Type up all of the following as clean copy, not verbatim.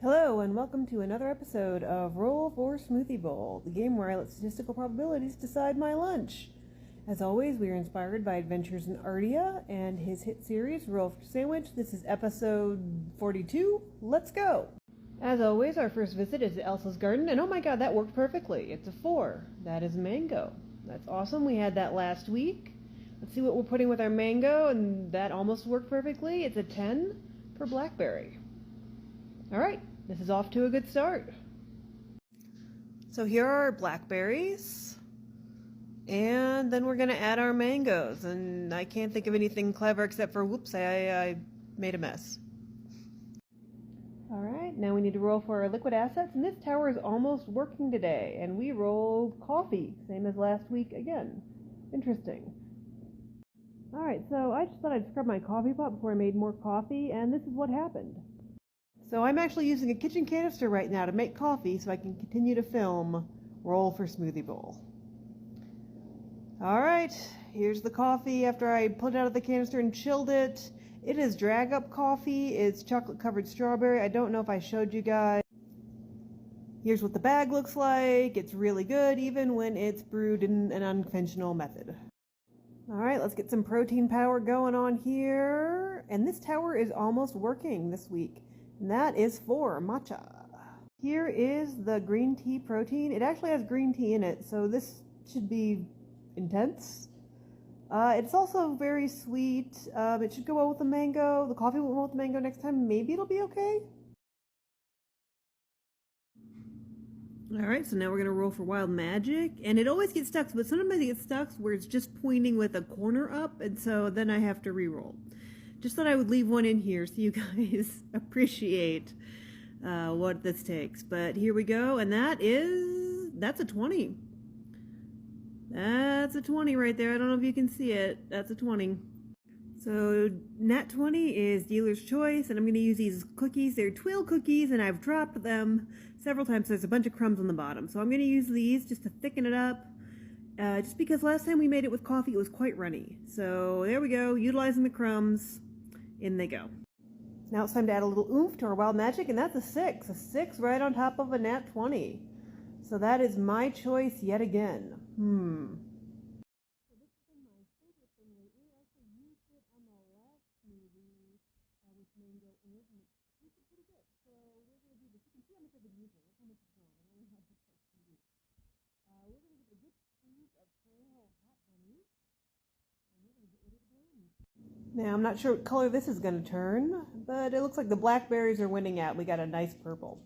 Hello, and welcome to another episode of Roll for Smoothie Bowl, the game where I let statistical probabilities decide my lunch. As always, we are inspired by Adventures in Ardia and his hit series, Roll for Sandwich. This is episode 42. Let's go! As always, our first visit is to Elsa's garden, and oh my god, that worked perfectly. It's a 4. That is mango. That's awesome. We had that last week. Let's see what we're putting with our mango, and that almost worked perfectly. It's a 10 for blackberry. Alright, this is off to a good start. So here are our blackberries, and then we're going to add our mangoes, and I can't think of anything clever except for, whoops, I made a mess. Alright, now we need to roll for our liquid assets, and this tower is almost working today, and we rolled coffee, same as last week again. Interesting. Alright, so I just thought I'd scrub my coffee pot before I made more coffee, and this is what happened. So I'm actually using a kitchen canister right now to make coffee so I can continue to film Roll for Smoothie Bowl. Alright, here's the coffee after I pulled it out of the canister and chilled it. It is drag up coffee. It's chocolate covered strawberry. I don't know if I showed you guys. Here's what the bag looks like. It's really good even when it's brewed in an unconventional method. Alright, let's get some protein power going on here. And this tower is almost working this week. And that is for matcha. Here is the green tea protein. It actually has green tea in it, so this should be intense. It's also very sweet. It should go well with the mango. The coffee will go well with the mango next time. Maybe it'll be okay. Alright, so now we're going to roll for Wild Magic. And it always gets stuck, but sometimes it gets stuck where it's just pointing with a corner up, and so then I have to re-roll. Just thought I would leave one in here so you guys appreciate what this takes. But here we go, and that's a 20. That's a 20 right there. I don't know if you can see it. That's a 20. So nat 20 is dealer's choice, and I'm going to use these cookies. They're Twill cookies, and I've dropped them several times. So there's a bunch of crumbs on the bottom. So I'm going to use these just to thicken it up. Just because last time we made it with coffee, it was quite runny. So there we go, utilizing the crumbs. In they go. Now it's time to add a little oomph to our Wild Magic, and that's a 6. A 6 right on top of a nat 20. So that is my choice yet again. Now, I'm not sure what color this is going to turn, but it looks like the blackberries are winning out. We got a nice purple.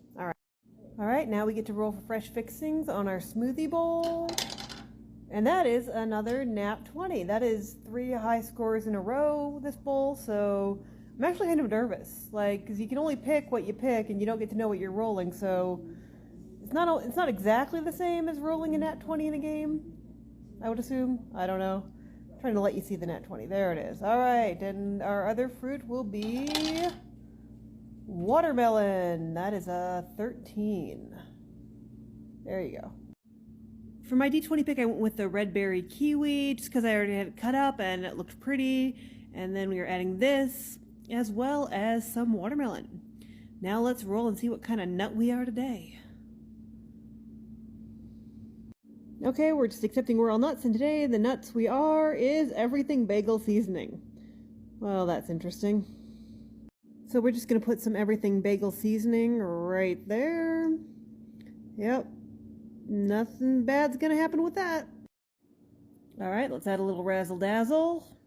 Alright, now we get to roll for fresh fixings on our smoothie bowl. And that is another nat 20. That is 3 high scores in a row this bowl, so I'm actually kind of nervous. Because you can only pick what you pick, and you don't get to know what you're rolling, so it's not exactly the same as rolling a nat 20 in a game, I would assume. I don't know. Trying to let you see the nat 20. There it is. Alright, and our other fruit will be watermelon. That is a 13. There you go. For my D20 pick, I went with the red berry kiwi just because I already had it cut up and it looked pretty. And then we are adding this as well as some watermelon. Now let's roll and see what kind of nut we are today. Okay, we're just accepting we're all nuts, and today the nuts we are is everything bagel seasoning. Well, that's interesting. So we're just going to put some everything bagel seasoning right there. Yep. Nothing bad's going to happen with that. Alright, let's add a little razzle dazzle.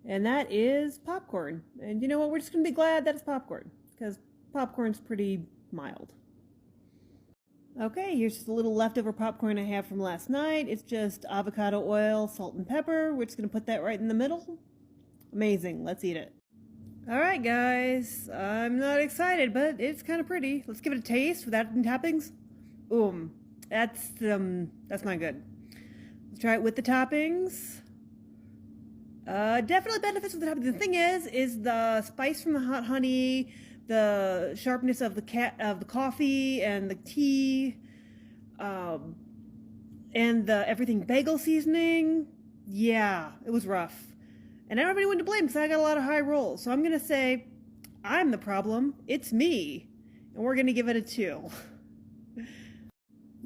And that is popcorn. And you know what? We're just going to be glad that it's popcorn, because popcorn's pretty mild. Okay, here's just a little leftover popcorn I have from last night. It's just avocado oil, salt, and pepper. We're just going to put that right in the middle. Amazing. Let's eat it. Alright, guys. I'm not excited, but it's kind of pretty. Let's give it a taste without any toppings. That's not good. Let's try it with the toppings. Definitely benefits with the toppings. The thing is the spice from the hot honey, the sharpness of the coffee and the tea, and the everything bagel seasoning. Yeah, it was rough. And I don't have anyone to blame because I got a lot of high rolls. So I'm going to say I'm the problem. It's me. And we're going to give it a 2.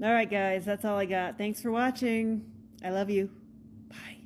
All right, guys, that's all I got. Thanks for watching. I love you. Bye.